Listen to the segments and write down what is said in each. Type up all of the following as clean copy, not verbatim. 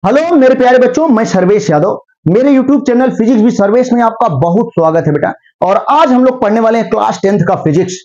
Hello मेरे प्यारे बच्चों, मैं सर्वेश यादव। मेरे YouTube चैनल फिजिक्स भी सर्वेश में आपका बहुत स्वागत है बेटा। और आज हम लोग पढ़ने वाले हैं क्लास 10th का फिजिक्स।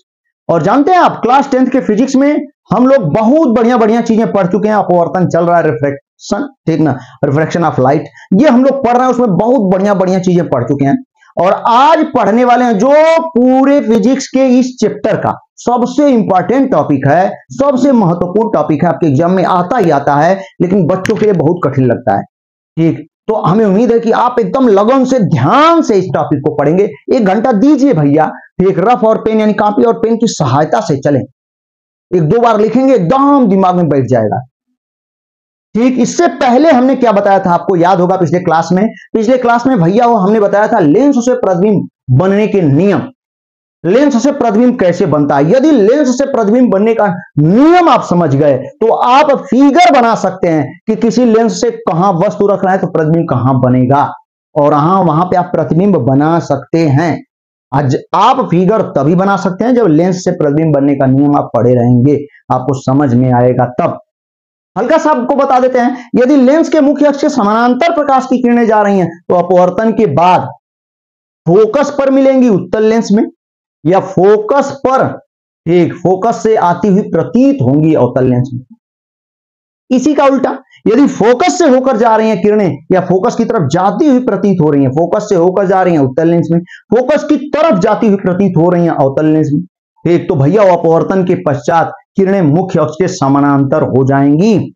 और जानते हैं आप, क्लास 10th के फिजिक्स में हम लोग बहुत बढ़िया बढ़िया चीजें पढ़ चुके हैं। अपवर्तन चल रहा है, रिफ्रैक्शन, ठीक ना, रिफ्रैक्शन ऑफ लाइट, ये हम लोग पढ़ रहे हैं। उसमें बहुत बढ़िया बढ़िया चीजें पढ़ चुके हैं और आज पढ़ने वाले हैं जो पूरे फिजिक्स के इस चैप्टर का सबसे इंपॉर्टेंट टॉपिक है, सबसे महत्वपूर्ण टॉपिक है। आपके एग्जाम में आता ही आता है, लेकिन बच्चों के लिए बहुत कठिन लगता है। ठीक, तो हमें उम्मीद है कि आप एकदम लगन से, ध्यान से इस टॉपिक को पढ़ेंगे। 1 घंटा दीजिए भैया, ठीक, रफ और पेन यानी कॉपी और पेन की सहायता से चलें। 1-2 बार लिखेंगे, एकदम दिमाग में बैठ जाएगा। ठीक, इससे पहले हमने क्या बताया था, आपको याद होगा पिछले क्लास में भैया वो हमने बताया था लेंस से प्रतिबिंब बनने के नियम। लेंस से प्रतिबिंब कैसे बनता है, यदि लेंस से प्रतिबिंब बनने का नियम आप समझ गए तो आप फिगर बना सकते हैं कि किसी लेंस से कहां वस्तु रखना है तो प्रतिबिंब कहां बनेगा, और वहां पे आप प्रतिबिंब बना सकते हैं। आज आप फिगर तभी बना सकते हैं जब लेंस से प्रतिबिंब बनने का नियम आप पढ़े रहेंगे, आपको समझ में आएगा तब। हल्का सा आपको बता देते हैं, यदि लेंस के मुख्य अक्ष से समानांतर प्रकाश की किरणें जा रही हैं तो अपवर्तन के बाद फोकस पर मिलेंगी उत्तल लेंस में, या फोकस पर, ठीक, फोकस से आती हुई प्रतीत होंगी अवतल लेंस में। इसी का उल्टा, यदि फोकस से होकर जा रही हैं किरणें या फोकस की तरफ जाती हुई प्रतीत हो रही हैं, फोकस से होकर जा रही हैं उत्तल लेंस में, फोकस की तरफ जाती हुई प्रतीत हो रही हैं अवतल लेंस में, ठीक, तो भैया अपवर्तन के पश्चात किरणें मुख्य अक्ष के समानांतर हो जाएंगी।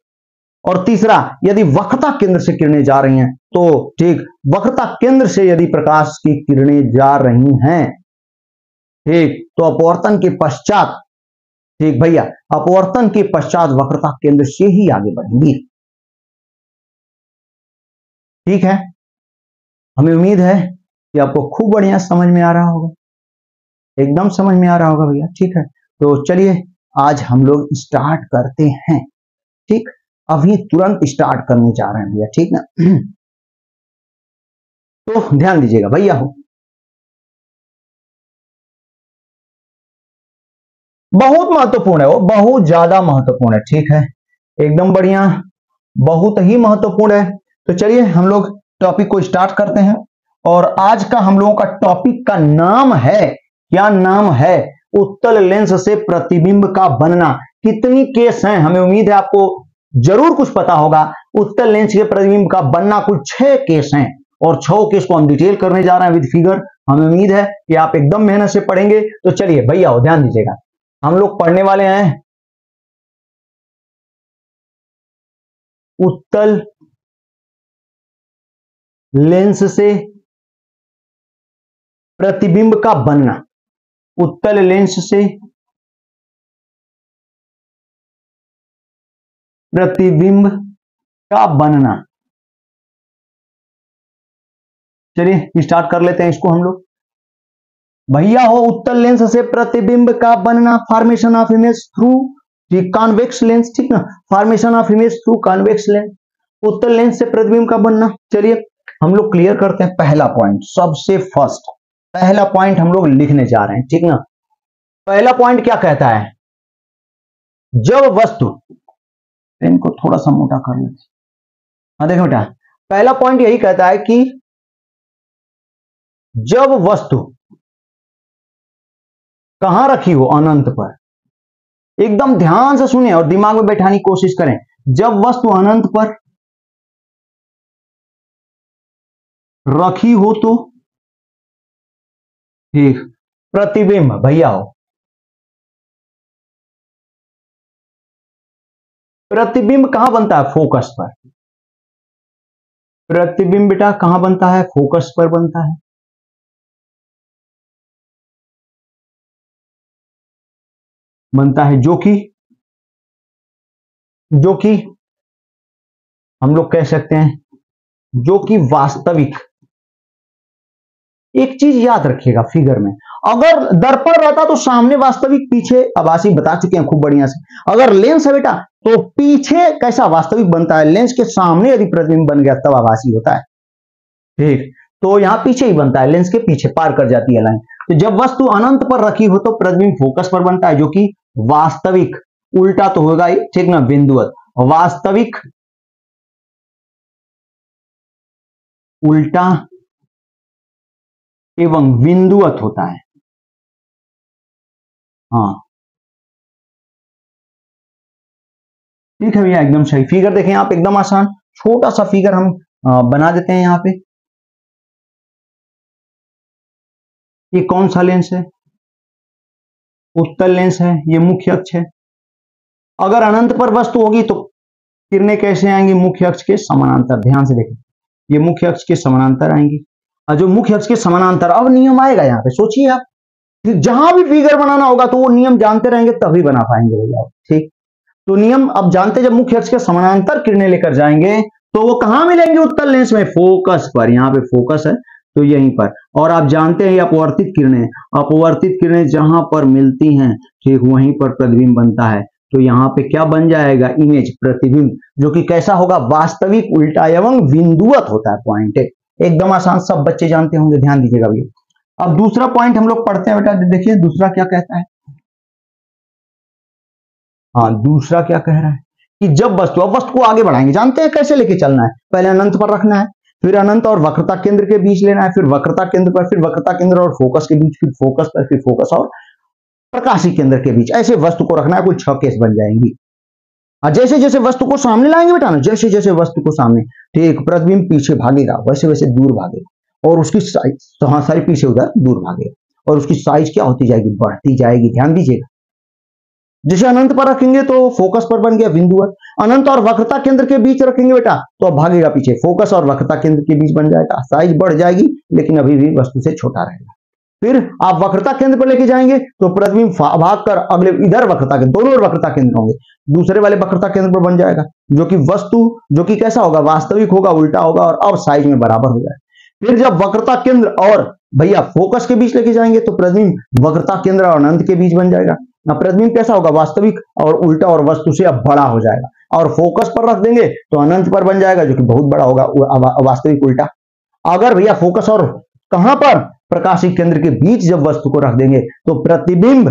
और तीसरा, यदि वक्रता केंद्र से किरणें जा रही हैं तो, ठीक, वक्रता केंद्र से यदि प्रकाश की किरणें जा रही हैं, ठीक, तो अपवर्तन के पश्चात, ठीक भैया, अपवर्तन के पश्चात वक्रता केंद्र से ही आगे बढ़ेंगी। ठीक है, हमें उम्मीद है कि आपको खूब बढ़िया समझ में आ रहा होगा, एकदम समझ में आ रहा होगा भैया। ठीक है, तो चलिए आज हम लोग स्टार्ट करते हैं। ठीक, अभी तुरंत स्टार्ट करने जा रहे हैं भैया, ठीक ना। तो ध्यान दीजिएगा भैया, हो बहुत महत्वपूर्ण है, वो बहुत ज्यादा महत्वपूर्ण है। ठीक है, एकदम बढ़िया, बहुत ही महत्वपूर्ण है। तो चलिए हम लोग टॉपिक को स्टार्ट करते हैं। और आज का हम लोगों का टॉपिक का नाम है, क्या नाम है, उत्तल लेंस से प्रतिबिंब का बनना। कितनी केस हैं, हमें उम्मीद है आपको जरूर कुछ पता होगा। उत्तल लेंस के प्रतिबिंब का बनना कुल 6 केस हैं, और 6 केस को हम डिटेल करने जा रहे हैं विद फिगर। हमें उम्मीद है कि आप एकदम मेहनत से पढ़ेंगे। तो चलिए भैया ध्यान दीजिएगा, हम लोग पढ़ने वाले हैं उत्तल लेंस से प्रतिबिंब का बनना। उत्तल लेंस से प्रतिबिंब का बनना। चलिए स्टार्ट कर लेते हैं इसको हम लोग। भैया हो, उत्तल लेंस से प्रतिबिंब का बनना, formation of image through convex lens, ठीक ना, formation of image through convex lens, उत्तल लेंस से प्रतिबिंब का बनना। चलिए हम लोग क्लियर करते हैं पहला पॉइंट, सबसे फर्स्ट पहला पॉइंट हम लोग लिखने जा रहे हैं, ठीक ना। पहला पॉइंट क्या कहता है, जब वस्तु, पेन को थोड़ा सा मोटा कर लेते, हाँ देखो बेटा, पहला पॉइंट यही कहता है कि जब वस्तु कहां रखी हो, अनंत पर, एकदम ध्यान से सुने और दिमाग में बैठाने की कोशिश करें। जब वस्तु अनंत पर रखी हो तो, ठीक, प्रतिबिंब भैया हो, प्रतिबिंब कहां बनता है, फोकस पर। प्रतिबिंब बेटा कहां बनता है, फोकस पर बनता है। बनता है जो कि हम लोग कह सकते हैं, जो कि वास्तविक। एक चीज याद रखिएगा फिगर में, अगर दर्पण रहता तो सामने वास्तविक, पीछे आभासी, बता चुके हैं खूब बढ़िया से। अगर लेंस है बेटा तो पीछे कैसा वास्तविक बनता है, लेंस के सामने यदि प्रतिबिंब बन गया तब आभासी होता है। ठीक, तो यहां पीछे ही बनता है, लेंस के पीछे पार कर जाती है लाइन। तो जब वस्तु अनंत पर रखी हो तो प्रतिबिंब फोकस पर बनता है, जो कि वास्तविक, उल्टा तो होगा ही, ठीक ना, बिंदुवत, वास्तविक उल्टा एवं बिंदुवत होता है। हाँ ठीक है भैया, एकदम सही। फिगर देखें आप, एकदम आसान, छोटा सा फिगर हम बना देते हैं यहाँ पे। ये कौन सा लेंस है? उत्तल लेंस है, ये मुख्य अक्ष है। अगर अनंत पर वस्तु होगी तो किरणें कैसे आएंगी? मुख्य अक्ष के समानांतर। ध्यान से देखें, ये मुख्य अक्ष के समानांतर आएंगी। और जो मुख्य अक्ष के समानांतर, अब नियम आएगा यहाँ पे, सोचिए आप, जहां भी फिगर बनाना होगा तो वो नियम जानते रहेंगे तभी बना पाएंगे भैया, ठीक। तो नियम अब जानते, जब मुख्य अक्ष के समानांतर किरणें लेकर जाएंगे तो वो कहां मिलेंगे? उत्तल लेंस में, फोकस पर। यहाँ पे फोकस है तो यहीं पर। और आप जानते हैं अपवर्तित किरणें, अपवर्तित किरणें जहां पर मिलती हैं, ठीक, वहीं पर प्रतिबिंब बनता है। तो यहाँ पे क्या बन जाएगा? इमेज, प्रतिबिंब, जो कि कैसा होगा? वास्तविक, उल्टा एवं बिंदुवत होता है। पॉइंट एकदम आसान, सब बच्चे जानते होंगे, ध्यान दीजिएगा भैया। अब दूसरा पॉइंट हम लोग पढ़ते हैं बेटा, देखिए दूसरा क्या कहता है। हाँ, दूसरा क्या कह रहा है कि जब वस्तु, अब वस्तु को आगे बढ़ाएंगे, जानते हैं कैसे लेके चलना है। पहले अनंत पर रखना है, फिर अनंत और वक्रता केंद्र के बीच लेना है, फिर वक्रता केंद्र पर, फिर वक्रता केंद्र और फोकस के बीच, फिर फोकस पर, फिर फोकस और प्रकाशिक केंद्र के बीच। ऐसे वस्तु को रखना है, कुल 6 केस बन जाएंगी। जैसे जैसे वस्तु को सामने लाएंगे बेटा ना, जैसे जैसे वस्तु को सामने, ठीक, प्रतिबिंब पीछे भागेगा, वैसे वैसे दूर भागेगा, और उसकी साइज, तो हाँ सारी पीछे उधर दूर भागेगा, और उसकी साइज क्या होती जाएगी? बढ़ती जाएगी। ध्यान दीजिएगा, जैसे अनंत पर रखेंगे तो फोकस पर बन गया बिंदुवत, अनंत और वक्रता केंद्र के बीच रखेंगे बेटा तो अब भागेगा पीछे, फोकस और वक्रता केंद्र के बीच बन जाएगा, साइज बढ़ जाएगी लेकिन अभी भी वस्तु से छोटा रहेगा। फिर आप वक्रता केंद्र पर लेके जाएंगे तो प्रतिबिंब भागकर अगले इधर वक्रता के दोनों ओर वक्रता केंद्र होंगे, दूसरे वाले वक्रता केंद्र पर बन जाएगा, जो कि वस्तु, जो कि कैसा होगा? वास्तविक होगा, उल्टा होगा, और अब साइज में बराबर हो जाएगा। फिर जब वक्रता केंद्र और भैया फोकस के बीच लेके जाएंगे तो प्रतिबिंब वक्रता केंद्र और अनंत के बीच बन जाएगा। प्रतिबिंब कैसा होगा? वास्तविक और उल्टा, और वस्तु से अब बड़ा हो जाएगा। और फोकस पर रख देंगे तो अनंत पर बन जाएगा, जो कि बहुत बड़ा होगा, वास्तविक उल्टा। अगर भैया फोकस और कहां पर? प्रकाशिक केंद्र के बीच जब वस्तु को रख देंगे तो प्रतिबिंब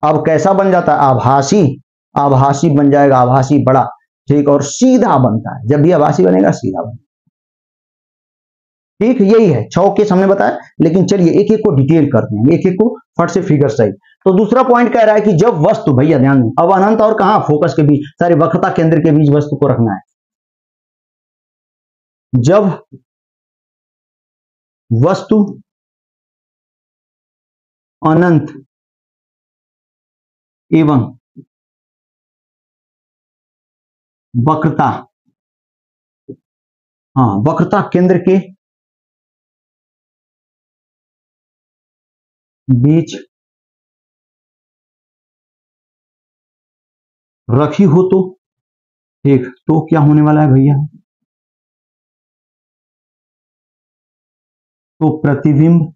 अब कैसा बन जाता है? आभासी, आभासी बन जाएगा, आभासी बड़ा, ठीक, और सीधा बनता है। जब भी आभासी बनेगा सीधा बनेगा, ठीक। यही है 6 केस हमने बताया, लेकिन चलिए एक एक को डिटेल करते हैं, एक एक को फट से फिगर सही। तो दूसरा पॉइंट कह रहा है कि जब वस्तु, भैया ध्यान दें, अब अनंत और कहां? फोकस के बीच, सारी वक्रता केंद्र के बीच वस्तु को रखना है। जब वस्तु अनंत एवं वक्रता, हाँ, वक्रता केंद्र के बीच रखी हो तो, ठीक, तो क्या होने वाला है भैया? तो प्रतिबिंब,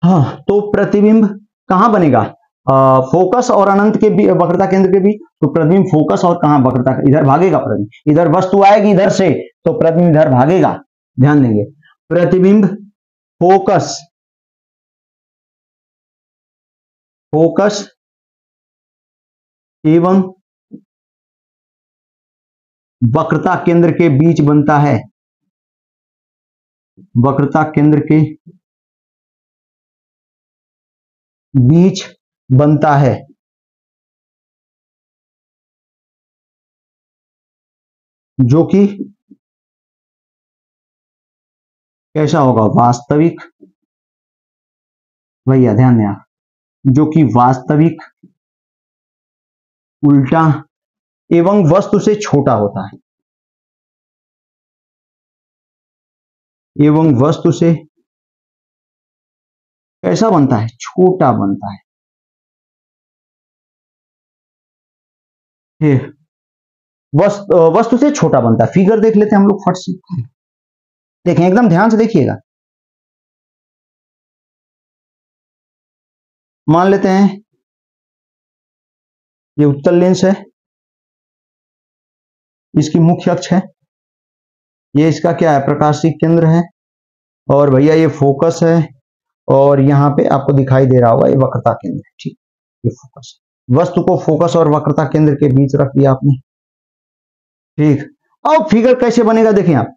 हाँ, तो प्रतिबिंब कहां बनेगा? फोकस और अनंत के बीच, वक्रता केंद्र के बीच, तो प्रतिबिंब फोकस और कहां? वक्रता, इधर भागेगा प्रतिबिंब, इधर वस्तु आएगी इधर से तो प्रतिबिंब इधर भागेगा। ध्यान देंगे, प्रतिबिंब फोकस, फोकस एवं वक्रता केंद्र के बीच बनता है, वक्रता केंद्र के बीच बनता है, जो कि कैसा होगा? वास्तविक, भैया ध्यान दें, जो कि वास्तविक, उल्टा एवं वस्तु से छोटा होता है, एवं वस्तु से कैसा बनता है? छोटा बनता है। वस्तु से छोटा बनता है। फिगर देख लेते हैं हम लोग फट से, देखें एकदम ध्यान से देखिएगा। मान लेते हैं ये उत्तल लेंस है, इसकी मुख्य अक्ष है, ये इसका क्या है? प्रकाशिक केंद्र है, और भैया ये फोकस है, और यहाँ पे आपको दिखाई दे रहा होगा ये वक्रता केंद्र है, ठीक, ये फोकस। वस्तु को फोकस और वक्रता केंद्र के बीच रख दिया आपने, ठीक। अब फिगर कैसे बनेगा देखें आप,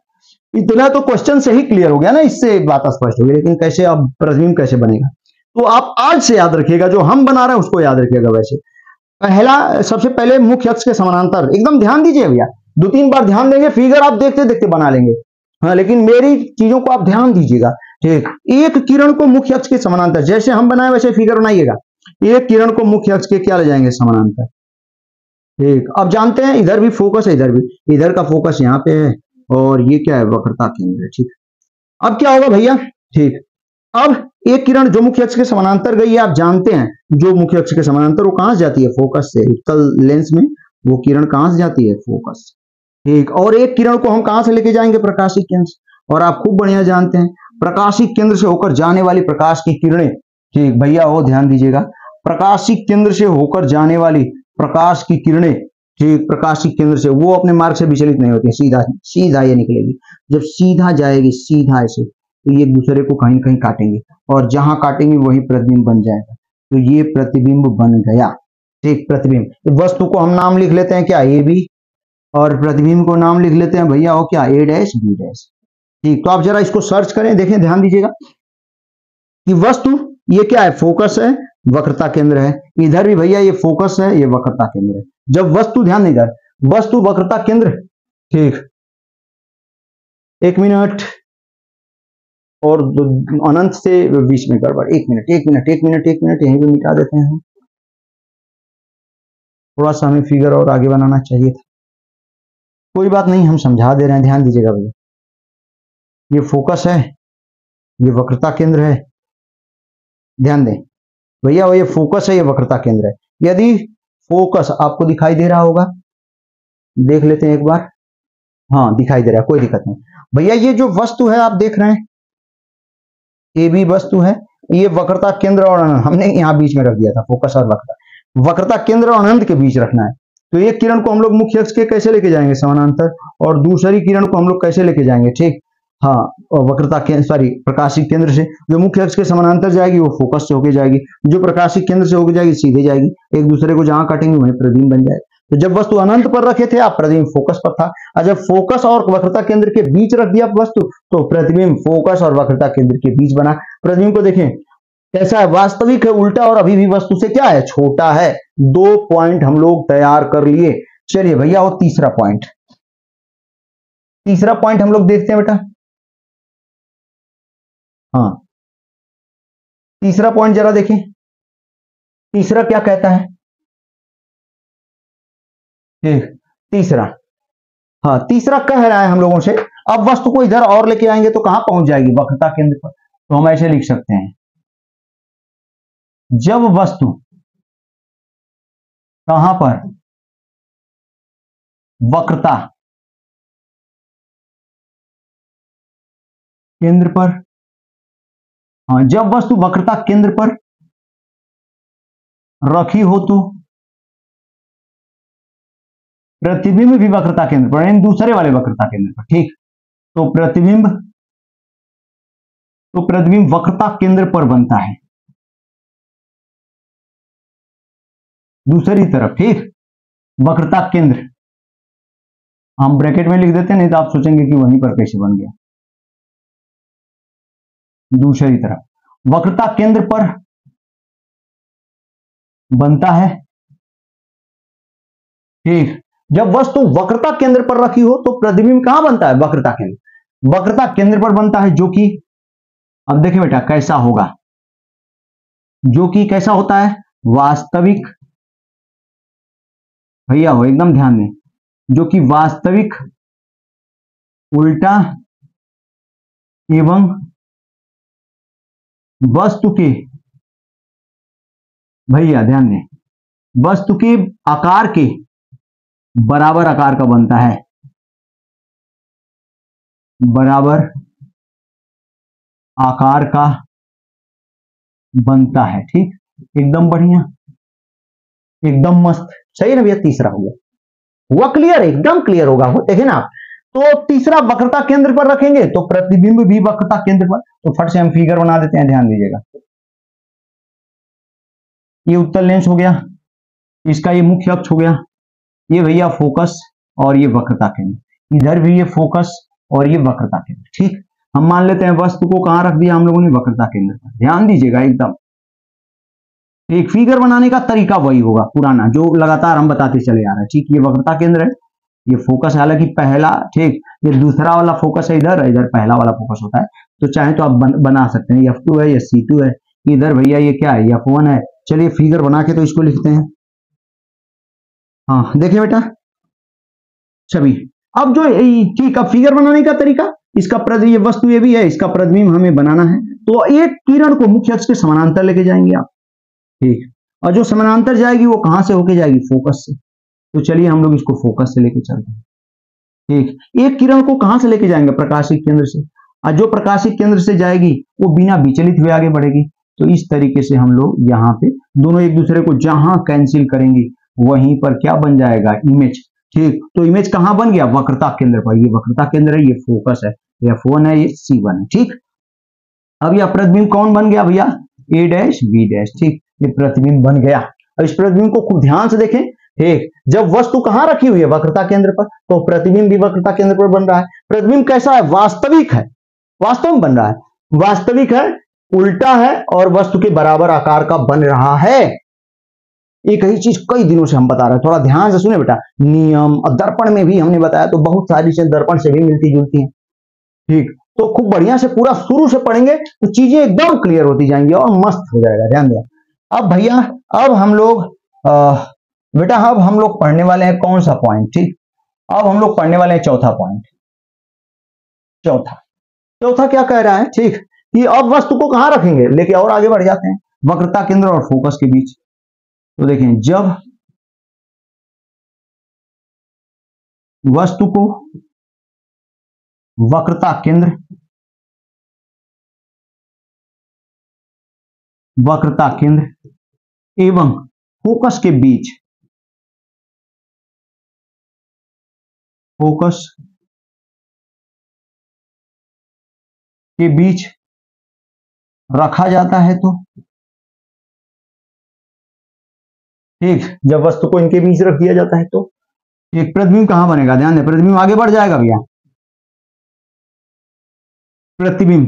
इतना तो क्वेश्चन से ही क्लियर हो गया ना, इससे बात स्पष्ट हो गई। लेकिन कैसे अब प्रतिबिंब कैसे बनेगा, तो आप आज से याद रखिएगा, जो हम बना रहे हैं उसको याद रखिएगा। वैसे पहला, सबसे पहले मुख्य अक्ष के समानांतर, एकदम ध्यान दीजिए भैया, 2-3 बार ध्यान देंगे, फिगर आप देखते देखते बना लेंगे। हाँ, लेकिन मेरी चीजों को आप ध्यान दीजिएगा, ठीक। एक किरण को मुख्य अक्ष के समानांतर, जैसे हम बनाए वैसे फिगर बनाइएगा। एक किरण को मुख्य अक्ष के क्या ले जाएंगे, समानांतर, ठीक। अब जानते हैं इधर भी फोकस है, इधर भी, इधर का फोकस यहाँ पे है, और ये क्या है, वक्रता केंद्र है, ठीक। अब क्या होगा भैया, ठीक। अब एक किरण जो मुख्य अक्ष के समानांतर गई है, आप जानते हैं जो मुख्य अक्ष के समानांतर वो कहां से जाती है, फोकस से। उत्तल लेंस में वो किरण कहां से जाती है, फोकस, ठीक। और एक किरण को हम कहां से लेके जाएंगे, प्रकाशिक केंद्र से। और आप खूब बढ़िया जानते हैं प्रकाशिक केंद्र से होकर जाने वाली प्रकाश की किरणें, ठीक भैया, वो ध्यान दीजिएगा, प्रकाशिक केंद्र से होकर जाने वाली प्रकाश की किरणें, ठीक, प्रकाशिक केंद्र से, वो अपने मार्ग से विचलित नहीं होती है, सीधा सीधा ये निकलेगी। जब सीधा जाएगी, सीधा ऐसे, तो ये दूसरे को कहीं कहीं काटेंगे, और जहां काटेंगे वही प्रतिबिंब बन जाएगा। तो ये प्रतिबिंब बन गया, ठीक। प्रतिबिंब, वस्तु को हम नाम लिख लेते हैं क्या, ए बी, और प्रतिबिंब को नाम लिख लेते हैं भैया, वो क्या, ए डैश बी डैश, ठीक। तो आप जरा इसको सर्च करें, देखें, ध्यान दीजिएगा कि वस्तु ये क्या है, फोकस है, वक्रता केंद्र है। इधर भी भैया ये फोकस है, ये वक्रता केंद्र है। जब वस्तु, ध्यान दीजिए, वस्तु वक्रता केंद्र, ठीक। 1 मिनट, और अनंत से 20 में गड़बड़, 1 मिनट 1 मिनट 1 मिनट 1 मिनट, यहीं पे मिटा देते हैं। थोड़ा सा हमें फिगर और आगे बनाना चाहिए था, कोई बात नहीं, हम समझा दे रहे हैं, ध्यान दीजिएगा भैया। ये फोकस है, ये वक्रता केंद्र है, ध्यान दें भैया, वो ये फोकस है, ये वक्रता केंद्र है। यदि फोकस आपको दिखाई दे रहा होगा, देख लेते हैं एक बार, हाँ दिखाई दे रहा है, कोई दिक्कत नहीं भैया। ये जो वस्तु है आप देख रहे हैं, ए बी वस्तु है, ये वक्रता केंद्र और अनंत, हमने यहाँ बीच में रख दिया था, फोकस और वक्रता, वक्रता केंद्र और अनंत के बीच रखना है। तो एक किरण को हम लोग मुख्य अक्ष के कैसे लेके जाएंगे, समानांतर, और दूसरी किरण को हम लोग कैसे लेके जाएंगे, ठीक, हाँ, और वक्रता केंद्र, सॉरी, प्रकाशिक केंद्र से। जो मुख्य अक्ष के समानांतर जाएगी वो फोकस से होके जाएगी, जो प्रकाशिक केंद्र से होके जाएगी सीधे जाएगी, एक दूसरे को जहां काटेंगे वहीं प्रतिबिंब बन जाएगा। तो जब वस्तु अनंत पर रखे थे आप, प्रतिबिंब फोकस पर था, और जब फोकस और वक्रता केंद्र के बीच रख दिया वस्तु, तो प्रतिबिंब फोकस और वक्रता केंद्र के बीच बना। प्रतिबिंब को देखें कैसा है, वास्तविक है, उल्टा, और अभी भी वस्तु से क्या है, छोटा है। 2 पॉइंट हम लोग तैयार कर लिए। चलिए भैया, वो तीसरा पॉइंट, तीसरा पॉइंट हम लोग देखते हैं बेटा। हाँ, तीसरा पॉइंट जरा देखें, तीसरा क्या कहता है, ठीक, तीसरा, हाँ, तीसरा कह रहा है हम लोगों से, अब वस्तु को इधर और लेके आएंगे तो कहां पहुंच जाएगी, वक्रता केंद्र पर। तो हम ऐसे लिख सकते हैं, जब वस्तु कहां पर, वक्रता केंद्र पर, हाँ, जब वस्तु वक्रता केंद्र पर रखी हो तो प्रतिबिंब भी वक्रता केंद्र पर, यानी दूसरे वाले वक्रता केंद्र पर, ठीक। तो प्रतिबिंब वक्रता केंद्र पर बनता है, दूसरी तरफ, ठीक, वक्रता केंद्र, हम ब्रैकेट में लिख देते हैं, नहीं तो आप सोचेंगे कि वहीं पर कैसे बन गया। दूसरी तरफ वक्रता केंद्र पर बनता है, ठीक। जब वस्तु वक्रता केंद्र पर रखी हो तो प्रतिबिंब कहां बनता है, वक्रता केंद्र, वक्रता केंद्र पर बनता है, जो कि, अब देखिए बेटा कैसा होगा, जो कि कैसा होता है, वास्तविक, भैया हो एकदम ध्यान दें, जो कि वास्तविक, उल्टा एवं वस्तु के, भैया ध्यान दें, वस्तु के आकार के बराबर आकार का बनता है, बराबर आकार का बनता है, ठीक, एकदम बढ़िया, एकदम मस्त, सही ना भैया। तीसरा हो गया, हुआ क्लियर, एकदम क्लियर होगा वो, देखे ना आप। तो तीसरा वक्रता केंद्र पर रखेंगे तो प्रतिबिंब भी वक्रता केंद्र पर, तो फट से हम फिगर बना देते हैं, ध्यान दीजिएगा। ये उत्तल लेंस हो गया, इसका ये मुख्य अक्ष हो गया, ये भैया फोकस और ये वक्रता केंद्र, इधर भी ये फोकस और ये वक्रता केंद्र। ठीक, हम मान लेते हैं वस्तु को कहां रख दिया हम लोगों ने, वक्रता केंद्र पर। ध्यान दीजिएगा एकदम, एक फिगर बनाने का तरीका वही होगा पुराना जो लगातार हम बताते चले आ रहे हैं। ठीक, ये वक्रता केंद्र है, ये फोकस है, हालांकि पहला, ठीक, ये दूसरा वाला फोकस है इधर, इधर पहला वाला फोकस होता है। तो चाहे तो आप बना सकते हैं, F2 है या C2 है, इधर भैया ये क्या है, F1 है। चलिए फिगर बना के तो इसको लिखते हैं। हाँ देखिए बेटा छवि, अब जो ठीक, अब फिगर बनाने का तरीका, इसका ये वस्तु ये भी है, इसका प्रतिबिंब हमें बनाना है। तो एक किरण को मुख्य अक्ष के समानांतर लेके जाएंगे आप, ठीक, और जो समानांतर जाएगी वो कहां से होके जाएगी, फोकस से। तो चलिए हम लोग इसको फोकस से लेके चलते हैं। ठीक, एक किरण को कहां से लेके जाएंगे, प्रकाशिक केंद्र से, और जो प्रकाशिक केंद्र से जाएगी वो बिना विचलित हुए आगे बढ़ेगी। तो इस तरीके से हम लोग यहाँ पे दोनों एक दूसरे को जहां कैंसिल करेंगे वहीं पर क्या बन जाएगा, इमेज। ठीक, तो इमेज कहां बन गया, वक्रता केंद्र पर। ये वक्रता केंद्र है, ये फोकस है, F1 है, ये C1 है। ठीक, अब यह प्रतिबिंब कौन बन गया भैया, A डैश B डैश। ठीक, ये प्रतिबिंब बन गया। अब इस प्रतिबिंब को खूब ध्यान से देखें। ठीक, जब वस्तु कहां रखी हुई है, वक्रता केंद्र पर, तो प्रतिबिंब भी वक्रता केंद्र पर बन रहा है। प्रतिबिंब कैसा है, वास्तविक है, वास्तव में बन रहा है, वास्तविक है, उल्टा है और वस्तु के बराबर आकार का बन रहा है। एक ही चीज कई दिनों से हम बता रहे हैं, थोड़ा ध्यान से सुने बेटा। नियम और दर्पण में भी हमने बताया, तो बहुत सारी चीजें दर्पण से भी मिलती जुलती हैं। ठीक, तो खूब बढ़िया से पूरा शुरू से पढ़ेंगे तो चीजें एकदम क्लियर होती जाएंगी और मस्त हो जाएगा। ध्यान दें। अब भैया, अब हम लोग बेटा, अब हम लोग पढ़ने वाले हैं कौन सा पॉइंट, ठीक, अब हम लोग पढ़ने वाले हैं चौथा पॉइंट। चौथा क्या कह रहा है, ठीक, कि अब वस्तु को कहां रखेंगे, लेके और आगे बढ़ जाते हैं, वक्रता केंद्र और फोकस के बीच। तो देखें, जब वस्तु को वक्रता केंद्र एवं फोकस के बीच, रखा जाता है, तो ठीक, जब वस्तु को इनके बीच रख दिया जाता है तो एक प्रतिबिंब कहां बनेगा, ध्यान दें, प्रतिबिंब आगे बढ़ जाएगा भैया। प्रतिबिंब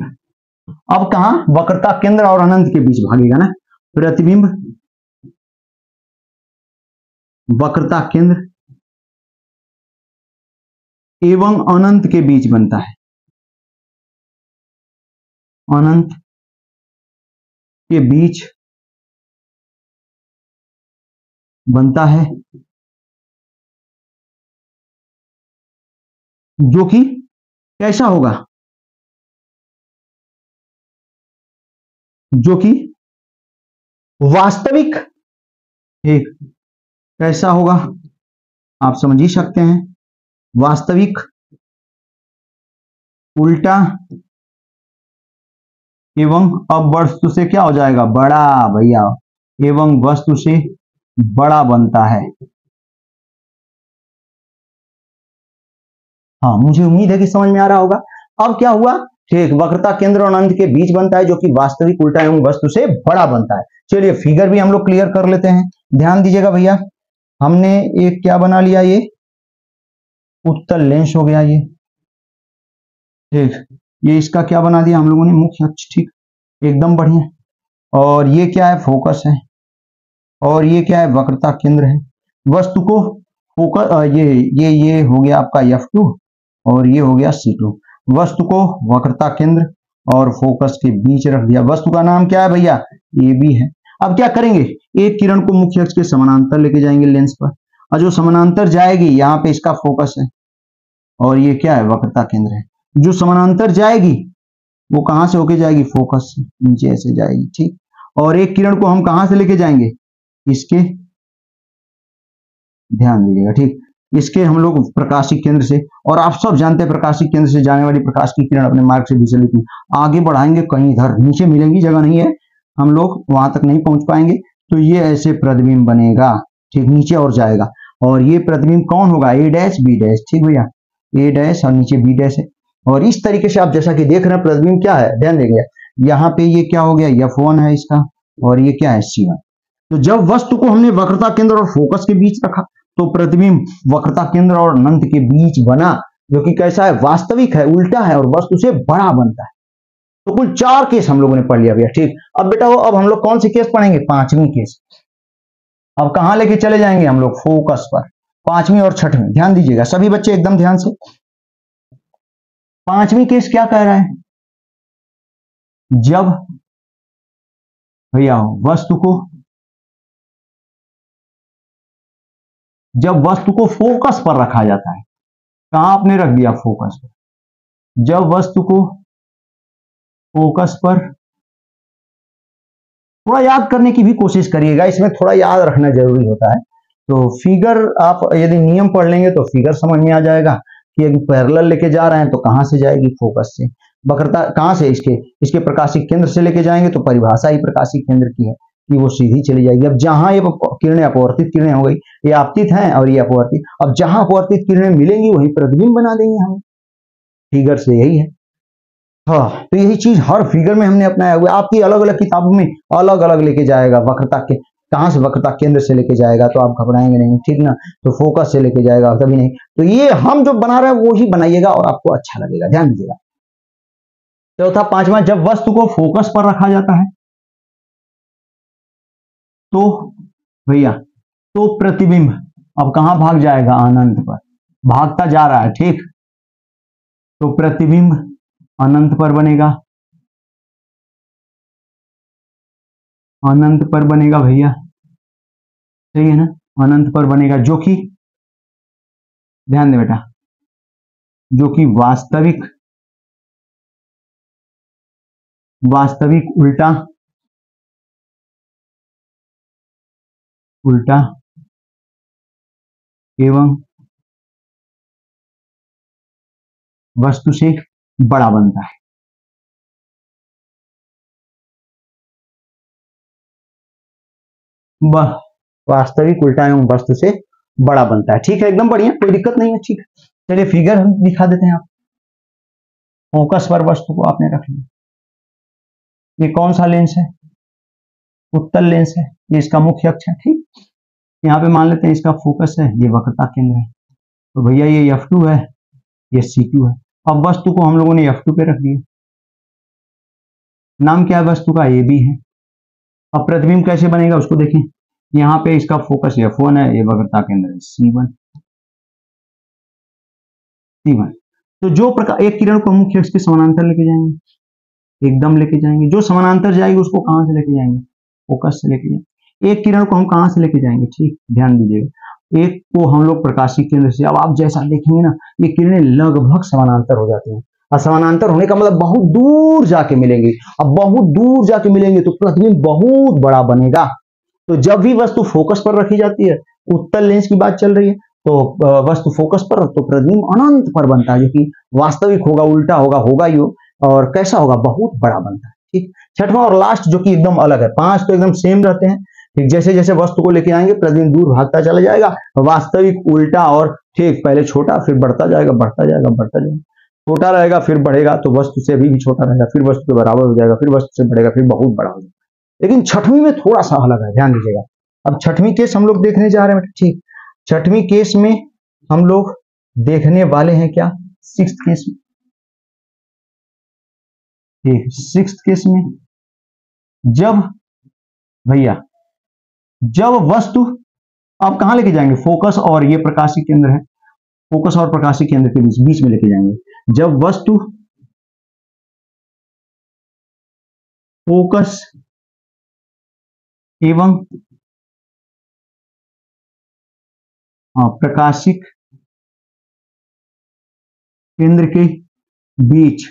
अब कहां, वक्रता केंद्र और अनंत के बीच भागेगा ना। प्रतिबिंब वक्रता केंद्र एवं अनंत के बीच बनता है, अनंत के बीच बनता है, जो कि कैसा होगा, जो कि वास्तविक, एक कैसा होगा आप समझ ही सकते हैं, वास्तविक, उल्टा एवं अब वस्तु से क्या हो जाएगा, बड़ा भैया, एवं वस्तु से बड़ा बनता है। हाँ, मुझे उम्मीद है कि समझ में आ रहा होगा। अब क्या हुआ, ठीक, वक्रता केंद्र और अनंत के बीच बनता है, जो कि वास्तविक, उल्टा एवं वस्तु से बड़ा बनता है। चलिए फिगर भी हम लोग क्लियर कर लेते हैं। ध्यान दीजिएगा भैया, हमने एक क्या बना लिया, ये उत्तल लेंस हो गया, ये ठीक, ये इसका क्या बना दिया हम लोगों ने, मुख्य अक्ष। ठीक, एकदम बढ़िया। और ये क्या है, फोकस है, और ये क्या है, वक्रता केंद्र है। वस्तु को फोकस, ये हो गया आपका F2 और ये हो गया C2। वस्तु को वक्रता केंद्र और फोकस के बीच रख दिया। वस्तु का नाम क्या है भैया, AB है। अब क्या करेंगे, एक किरण को मुख्य अक्ष के समानांतर लेके जाएंगे लेंस पर, और जो समानांतर जाएगी यहाँ पे इसका फोकस है और ये क्या है, वक्रता केंद्र है। जो समानांतर जाएगी वो कहां से होके जाएगी, फोकस से नीचे ऐसे जाएगी। ठीक, और एक किरण को हम कहां से लेके जाएंगे, इसके, ध्यान दीजिएगा, ठीक, इसके हम लोग प्रकाशिक केंद्र से, और आप सब जानते हैं प्रकाशिक केंद्र से जाने वाली प्रकाश की किरण अपने मार्ग से विचलित नहीं, आगे बढ़ाएंगे कहीं इधर नीचे मिलेंगी, जगह नहीं है, हम लोग वहां तक नहीं पहुंच पाएंगे। तो ये ऐसे प्रतिबिंब बनेगा, ठीक, नीचे और जाएगा, और ये प्रतिबिंब कौन होगा, A डैश B डैश। ठीक भैया, A डैश और नीचे B डैश है। और इस तरीके से आप जैसा कि देख रहे हैं प्रतिबिंब क्या है, ध्यान देंगे, यहाँ पे ये क्या हो गया, F1 है इसका, और ये क्या है, C1। तो जब वस्तु को हमने वक्रता केंद्र और फोकस के बीच रखा तो प्रतिबिंब वक्रता केंद्र और अनंत के बीच बना, जो कि कैसा है, वास्तविक है, उल्टा है और वस्तु से बड़ा बनता है। तो कुल 4 केस हम लोगों ने पढ़ लिया भैया। ठीक, अब बेटा अब हम लोग कौन सी केस पढ़ेंगे, 5वीं केस। अब कहां लेके चले जाएंगे हम लोग, फोकस पर, 5वीं और 6वीं। ध्यान दीजिएगा सभी बच्चे एकदम ध्यान से। 5वीं केस क्या कह रहा है, जब भैया जब वस्तु को फोकस पर रखा जाता है, कहां आपने रख दिया, फोकस पर। जब वस्तु को फोकस पर, थोड़ा याद करने की भी कोशिश करिएगा, इसमें थोड़ा याद रखना जरूरी होता है। तो फिगर आप यदि नियम पढ़ लेंगे तो फिगर समझ में आ जाएगा कि एक पैरेलल लेके जा रहे हैं तो कहां से जाएगी, फोकस से। वक्रता कहां से, इसके प्रकाशिक केंद्र से लेके जाएंगे तो परिभाषा ही प्रकाशिक केंद्र की है कि वो सीधी चली जाएगी। अब जहां ये किरणें अपवर्तित किरणें हो गई, ये आपतित हैं और ये अपवर्तित, अब जहां अपवर्तित किरणें मिलेंगी वहीं प्रतिबिंब बना देंगे हम, फिगर से यही है। हाँ, तो यही चीज हर फिगर में हमने अपनाया हुआ। आपकी अलग अलग किताबों में अलग अलग लेके जाएगा, वक्रता के कहां से, वक्रता केंद्र से लेके जाएगा तो आप घबराएंगे नहीं, ठीक ना। तो फोकस से लेके जाएगा कभी नहीं। तो ये हम जो बना रहे हैं वो ही बनाइएगा और आपको अच्छा लगेगा, ध्यान दीजिएगा। चौथा 5वां, जब वस्तु को फोकस पर रखा जाता है तो भैया, तो प्रतिबिंब अब कहां भाग जाएगा, अनंत पर भागता जा रहा है, ठीक। तो प्रतिबिंब अनंत पर बनेगा, अनंत पर बनेगा भैया, सही है ना, अनंत पर बनेगा, जो कि ध्यान दे बेटा, जो कि वास्तविक उल्टा एवं वस्तु से बड़ा बनता है। वास्तविक उल्टा एवं वस्तु से बड़ा बनता है, ठीक है, एकदम बढ़िया, कोई दिक्कत नहीं है, ठीक है। चलिए फिगर हम दिखा देते हैं। आप फोकस पर वस्तु को आपने रख लिया, ये कौन सा लेंस है, उत्तल लेंस है, ये इसका मुख्य अक्ष है, ठीक। यहाँ पे मान लेते हैं इसका फोकस है, ये वक्रता केंद्र है, तो भैया ये F2 है, ये C2 है। अब वस्तु को हम लोगों ने F2 पे रख दिया, नाम क्या है वस्तु का, AB है। अब प्रतिबिंब कैसे बनेगा उसको देखें, यहाँ पे इसका फोकस F1 है, ये वक्रता केंद्र है C1। तो जो प्रकार एक किरण को मुख्य अक्ष के समानांतर लेके जाएंगे, एकदम लेके जाएंगे, जो समानांतर जाएगी उसको कहां से लेके जाएंगे, फोकस से लेके जाएंगे। एक किरण को हम कहां से लेके जाएंगे, ठीक, ध्यान दीजिएगा, एक को हम लोग प्रकाशिक केंद्र से। अब आप जैसा देखेंगे ना, ये किरणें लगभग समानांतर हो जाती हैं, और समानांतर होने का मतलब बहुत दूर जाके मिलेंगे। अब बहुत दूर जाके मिलेंगे तो प्रतिबिंब बहुत बड़ा बनेगा। तो जब भी वस्तु फोकस पर रखी जाती है, उत्तल लेंस की बात चल रही है, तो वस्तु फोकस पर, तो प्रतिबिंब अनंत पर बनता है, जो कि वास्तविक होगा, उल्टा होगा ही हो, और कैसा होगा, बहुत बड़ा बनता है, ठीक। 6वां और लास्ट जो कि एकदम अलग है, 5 तो एकदम सेम रहते हैं, ठीक। जैसे जैसे वस्तु को लेके आएंगे प्रतिबिंब दूर भागता चला जाएगा, वास्तविक उल्टा, और ठीक पहले छोटा फिर बढ़ता जाएगा, बढ़ता जाएगा, बढ़ता जाएगा, छोटा रहेगा फिर बढ़ेगा, तो वस्तु से अभी भी छोटा रहेगा, फिर वस्तु के बराबर हो जाएगा, फिर वस्तु से बढ़ेगा, फिर बहुत बड़ा हो जाएगा। लेकिन 6वीं में थोड़ा सा अलग है, ध्यान दीजिएगा। अब 6वीं केस हम लोग देखने जा रहे हैं, ठीक। 6वीं केस में हम लोग देखने वाले हैं क्या, 6th केस में, ठीक। 6th केस में जब भैया, जब वस्तु आप कहां लेके जाएंगे, फोकस और ये प्रकाशिक केंद्र है, फोकस और प्रकाशिक केंद्र के बीच में लेके जाएंगे। जब वस्तु फोकस एवं प्रकाशिक केंद्र के बीच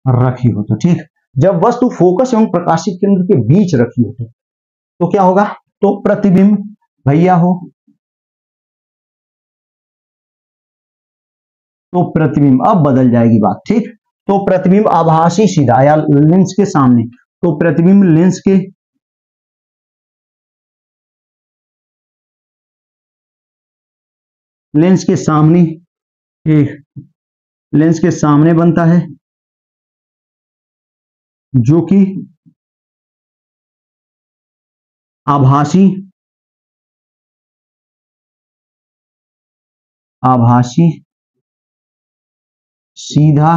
रखी हो, तो ठीक। जब वस्तु फोकस एवं प्रकाशिक केंद्र के बीच रखी हो तो क्या होगा, तो प्रतिबिंब भैया हो, तो प्रतिबिंब अब बदल जाएगी बात, ठीक। तो प्रतिबिंब आभासी सीधा या लेंस के सामने, तो प्रतिबिंब लेंस के सामने, लेंस के सामने बनता है, जो कि आभासी आभासी, सीधा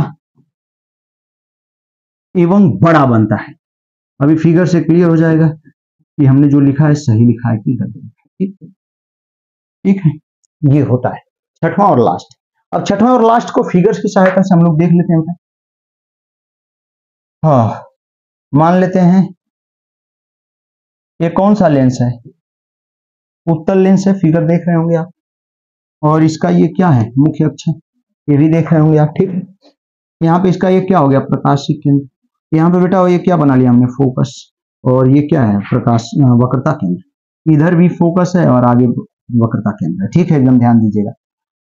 एवं बड़ा बनता है। अभी फिगर से क्लियर हो जाएगा कि हमने जो लिखा है सही लिखा है कि गलत लिखा है। ठीक है, ये होता है छठवां और लास्ट। अब छठवां और लास्ट को फिगर्स की सहायता से हम लोग देख लेते हैं। हाँ, मान लेते हैं ये कौन सा लेंस है, उत्तल लेंस है, फिगर देख रहे होंगे आप। और इसका ये क्या है, मुख्य अक्ष, ये भी देख रहे होंगे आप। ठीक है, यहाँ पे इसका ये क्या हो गया, प्रकाशिक केंद्र। यहाँ पे बेटा ये क्या बना लिया हमने, फोकस। और ये क्या है, प्रकाश वक्रता केंद्र। इधर भी फोकस है और आगे वक्रता केंद्र है। ठीक है, एकदम ध्यान दीजिएगा।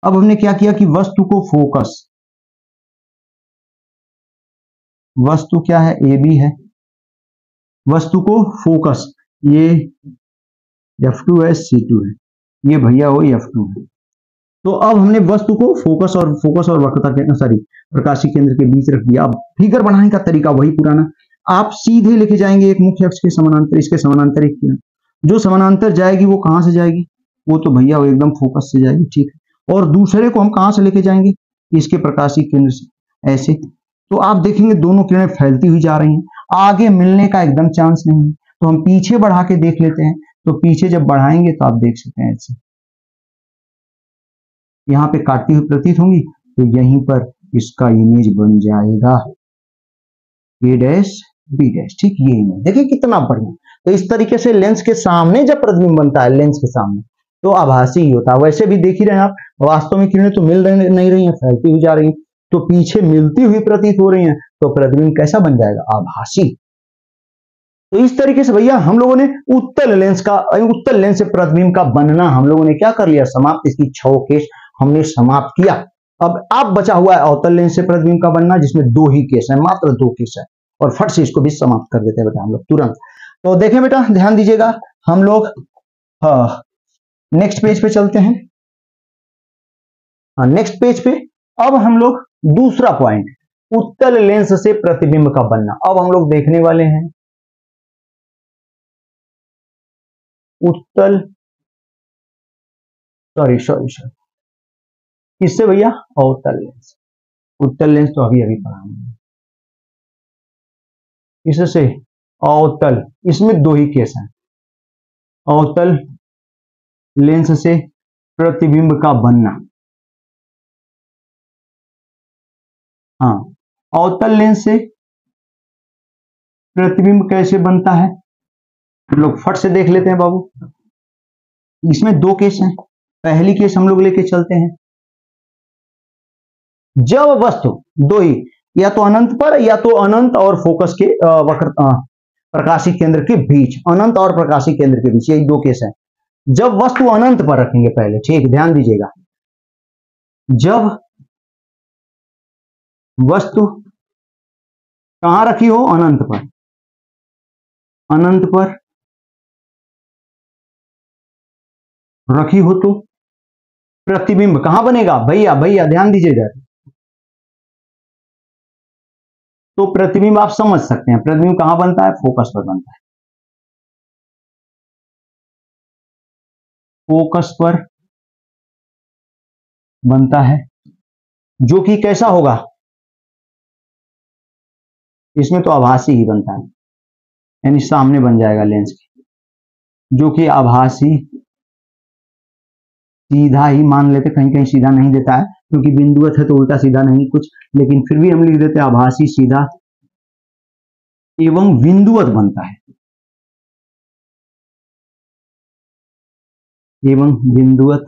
अब हमने क्या किया कि वस्तु को फोकस, वस्तु क्या है, ए बी है, वस्तु को फोकस, ये F2 है, C2 है, ये भैया वो F2 है। तो अब हमने वस्तु को फोकस और वक्रता के सॉरी प्रकाशिक केंद्र के बीच रख दिया। अब फिगर बनाने का तरीका वही पुराना, आप सीधे लेके जाएंगे एक मुख्य अक्ष के समानांतर, इसके समानांतर एक किरण, जो समानांतर जाएगी वो कहां से जाएगी, वो तो भैया वो एकदम फोकस से जाएगी। ठीक है, और दूसरे को हम कहां से लेके जाएंगे, इसके प्रकाशिक केंद्र से, ऐसे। तो आप देखेंगे दोनों किरणें फैलती हुई जा रही हैं, आगे मिलने का एकदम चांस नहीं है। तो हम पीछे बढ़ा के देख लेते हैं, तो पीछे जब बढ़ाएंगे तो आप देख सकते हैं ऐसे यहाँ पे काटती हुई प्रतीत होंगी, तो यहीं पर इसका इमेज बन जाएगा ए डैश बी डैश। ठीक, ये इमेज देखिए कितना बढ़िया। तो इस तरीके से लेंस के सामने जब प्रतिबिंब बनता है, लेंस के सामने, तो आभासी ही होता है। वैसे भी देख ही रहे हैं आप, वास्तव में किरणें तो मिल नहीं रही हैं, फैलती हुई जा रही हैं, तो पीछे मिलती हुई प्रतीत हो रही हैं, तो प्रतिबिंब कैसा बन जाएगा, आभासी। तो इस तरीके से भैया हम लोगों ने उत्तल लेंस से प्रतिबिंब का बनना हम लोगों ने क्या कर लिया, समाप्त। इसकी 6 केस हमने समाप्त किया। अब बचा हुआ है अवतल लेंस से प्रतिबिंब का बनना, जिसमें 2 ही केस है, मात्र 2 केस है, और फट से इसको भी समाप्त कर देते हैं बेटा हम लोग तुरंत। तो देखें बेटा, ध्यान दीजिएगा, हम लोग नेक्स्ट पेज पे चलते हैं। नेक्स्ट पेज पे अब हम लोग दूसरा पॉइंट, उत्तल लेंस से प्रतिबिंब का बनना, अब हम लोग देखने वाले हैं उत्तल सॉरी किससे भैया, अवतल लेंस। उत्तल लेंस तो अभी पढ़ा हमने, इससे अवतल, इसमें 2 ही केस हैं, अवतल लेंस से प्रतिबिंब का बनना। हाँ, अवतल लेंस से प्रतिबिंब कैसे बनता है, हम लोग फट से देख लेते हैं बाबू। इसमें 2 केस हैं, पहली केस हम लोग लेके चलते हैं, जब वस्तु 2 ही, या तो अनंत पर, या तो अनंत और फोकस के प्रकाशिक केंद्र के बीच, अनंत और प्रकाशिक केंद्र के बीच, यही 2 केस है। जब वस्तु अनंत पर रखेंगे पहले, ठीक, ध्यान दीजिएगा, जब वस्तु कहां रखी हो, अनंत पर, अनंत पर रखी हो, तो प्रतिबिंब कहां बनेगा भैया, ध्यान दीजिएगा। तो प्रतिबिंब आप समझ सकते हैं, प्रतिबिंब कहां बनता है, फोकस पर बनता है, फोकस पर बनता है, जो कि कैसा होगा, इसमें तो आभासी ही बनता है, यानी सामने बन जाएगा लेंस के, जो कि आभासी, सीधा ही मान लेते, कहीं कहीं सीधा नहीं देता है क्योंकि बिंदुवत है तो उल्टा सीधा नहीं कुछ, लेकिन फिर भी हम लिख देते आभासी, सीधा एवं बिंदुवत बनता है, एवं बिंदुवत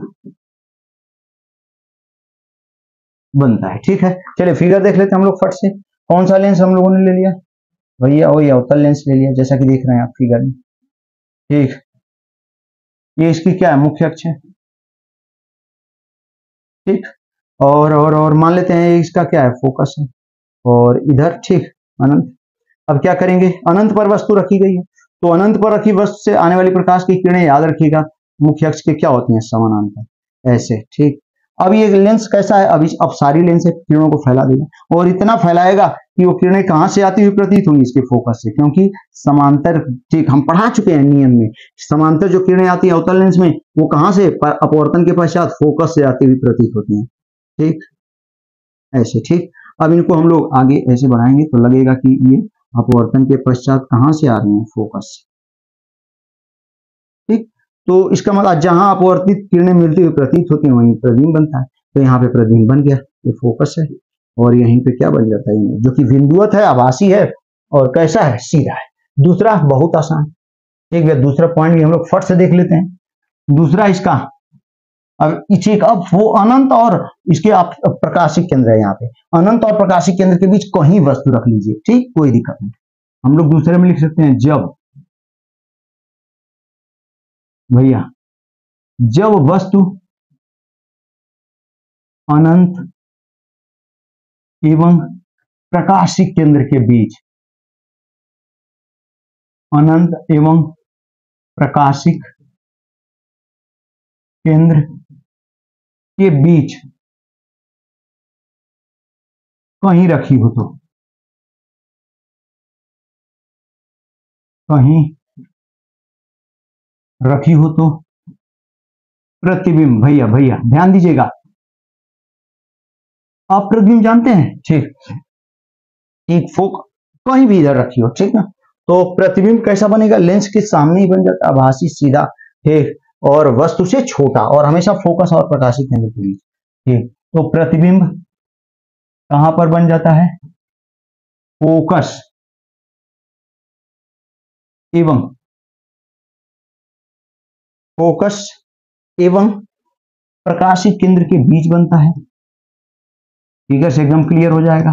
बनता है। ठीक है, चलिए फिगर देख लेते हैं हम लोग फट से। कौन सा लेंस हम लोगों ने ले लिया भैया, वही अवतल लेंस ले लिया, जैसा कि देख रहे हैं आप फिगर में। ठीक, ये इसकी क्या है, मुख्य अक्ष है। ठीक, और मान लेते हैं इसका क्या है, फोकस है, और इधर ठीक अनंत। अब क्या करेंगे, अनंत पर वस्तु रखी गई है, तो अनंत पर रखी वस्तु से आने वाली प्रकाश की किरणें याद रखिएगा, मुख्य अक्ष के क्या होती हैं, समानांतर, ऐसे। ठीक, अब ये लेंस कैसा है, अब सारी लेंस से किरणों को फैला देगा, और इतना फैलाएगा कि वो किरणें कहां से आती हुई प्रतीत होंगी, इसके फोकस से, क्योंकि समांतर, ठीक, हम पढ़ा चुके हैं नियम में, समांतर जो किरणें आती है अवतल लेंस में, वो कहां से, अपवर्तन के पश्चात फोकस से आती हुई प्रतीत होती हैं। ठीक, ऐसे। ठीक, अब इनको हम लोग आगे ऐसे बढ़ाएंगे तो लगेगा कि ये अपवर्तन के पश्चात कहां से आ रही है, फोकस से। ठीक, तो इसका मतलब जहां अपवर्तित किरणें मिलती हुई प्रतीत होती हैं वहीं प्रतिबिंब बनता है। तो यहाँ पे प्रतिबिंब बन गया, ये फोकस है, और यहीं पे क्या बन जाता है, जो कि बिंदुवत है, आभासी है, और कैसा है, सीधा है। दूसरा बहुत आसान, ठीक है, दूसरा पॉइंट भी हम लोग फट से देख लेते हैं। दूसरा इसका, अब वो अनंत और इसके आप प्रकाशिक केंद्र है, यहाँ पे अनंत और प्रकाशिक केंद्र के बीच कहीं वस्तु रख लीजिए, ठीक, कोई दिक्कत नहीं। हम लोग दूसरे में लिख सकते हैं, जब वस्तु अनंत एवं प्रकाशिक केंद्र के बीच, अनंत एवं प्रकाशिक केंद्र के बीच कहीं रखी हो तो, कहीं रखी हो तो प्रतिबिंब, भैया ध्यान दीजिएगा, आप प्रतिबिंब जानते हैं, ठीक, एक फोक कहीं भी इधर रखी हो, ठीक ना, तो प्रतिबिंब कैसा बनेगा, लेंस के सामने ही बन जाता है, आभासी, सीधा, ठीक, और वस्तु से छोटा, और हमेशा फोकस और प्रकाशिक केंद्र के बीच। ठीक, तो प्रतिबिंब कहां पर बन जाता है, फोकस एवं प्रकाशिक केंद्र के बीच बनता है। फिगर से एकदम क्लियर हो जाएगा,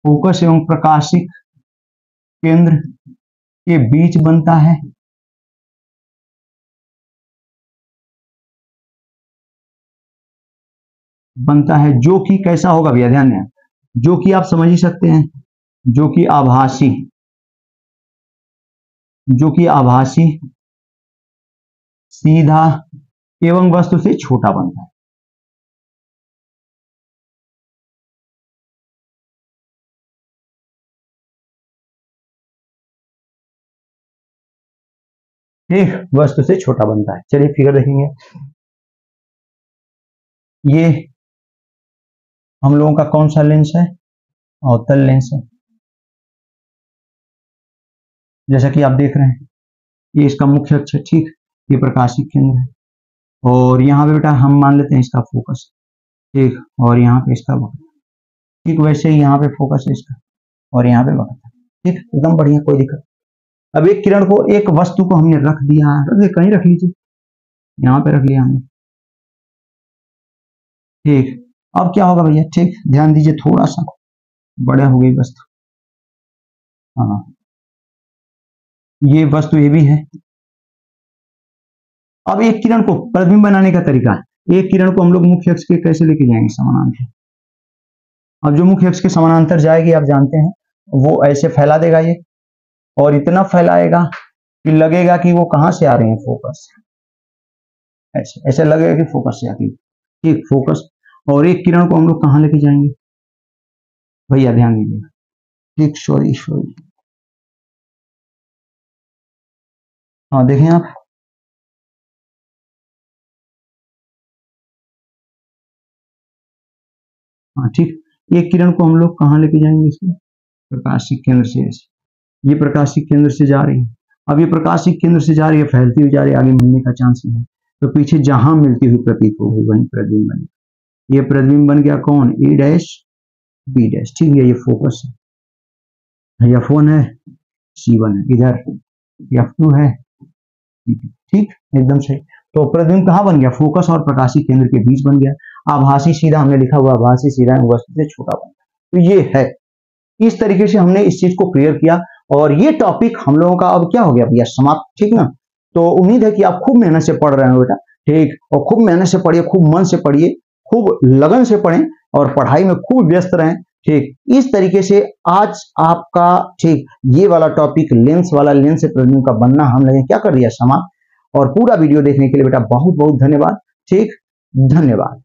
फोकस एवं प्रकाशिक केंद्र के बीच बनता है, जो कि कैसा होगा भैया, ध्यान दें, जो कि आप समझ ही सकते हैं, जो कि आभासी, सीधा एवं वस्तु से छोटा बनता है। ठीक, वस्तु से छोटा बनता है। चलिए फिगर देखेंगे, ये हम लोगों का कौन सा लेंस है, अवतल लेंस है, जैसा कि आप देख रहे हैं, ये इसका मुख्य अक्ष है, ठीक, ये प्रकाशिक केंद्र है, और यहाँ पे बेटा हम मान लेते हैं इसका फोकस, ठीक, और यहाँ पे इसका वक्त, ठीक, वैसे ही यहाँ पे फोकस है इसका, और यहाँ पे वक्त है, ठीक, एकदम बढ़िया, कोई दिक्कत। अब एक किरण को, एक वस्तु को हमने रख दिया, कहीं रख लीजिए, यहाँ पे रख लिया हमने, ठीक, अब क्या होगा भैया, ठीक, ध्यान दीजिए, थोड़ा सा बड़ा हो गई वस्तु, हाँ, ये वस्तु ये भी है। अब एक किरण को प्रतिबिंब बनाने का तरीका है, एक किरण को हम लोग मुख्य अक्ष के कैसे लेके जाएंगे, समानांतर। अब जो मुख्य अक्ष के समानांतर जाएगी, आप जानते हैं, वो ऐसे फैला देगा ये, और इतना फैलाएगा कि लगेगा कि वो कहां से आ रहे हैं, फोकस, ऐसे ऐसे लगेगा कि फोकस से आती है, ठीक, फोकस। और एक किरण को हम लोग कहां लेके जाएंगे भैया, ध्यान दीजिएगा, ठीक, सॉरी, हाँ देखें आप, हाँ ठीक, एक किरण को हम लोग कहां लेके जाएंगे, इसमें प्रकाशिक केंद्र से, ऐसे ये प्रकाशिक केंद्र से जा रही है, अब ये प्रकाशिक केंद्र से जा रही है, फैलती हुई जा रही है, आगे मिलने का चांस नहीं है, तो पीछे जहां मिलती हुई प्रतीत होगी वहीं प्रतिबिंब बनेगा। ये प्रतिबिंब बन गया कौन, ए डैश बी डैश, ठीक है, ये फोकस है, F1 है, C1 है, इधर F2 है, ठीक, एकदम सही। तो प्रतिबिंब कहां बन गया, फोकस और प्रकाशिक केंद्र के बीच बन गया, आभासी सीधा हमने लिखा हुआ, आभासी सीधा वस्तु से छोटा बन गया। तो ये है, इस तरीके से हमने इस चीज को क्लियर किया, और ये टॉपिक हम लोगों का अब क्या हो गया भैया, समाप्त, ठीक ना। तो उम्मीद है कि आप खूब मेहनत से पढ़ रहे हो बेटा, ठीक, और खूब मेहनत से पढ़िए, खूब मन से पढ़िए, खूब लगन से पढ़ें, और पढ़ाई में खूब व्यस्त रहें, ठीक। इस तरीके से आज आपका, ठीक, ये वाला टॉपिक लेंस वाला, लेंस से प्रतिबिंब का बनना हम लोगों ने क्या कर दिया, समाप्त। और पूरा वीडियो देखने के लिए बेटा बहुत बहुत धन्यवाद, ठीक, धन्यवाद।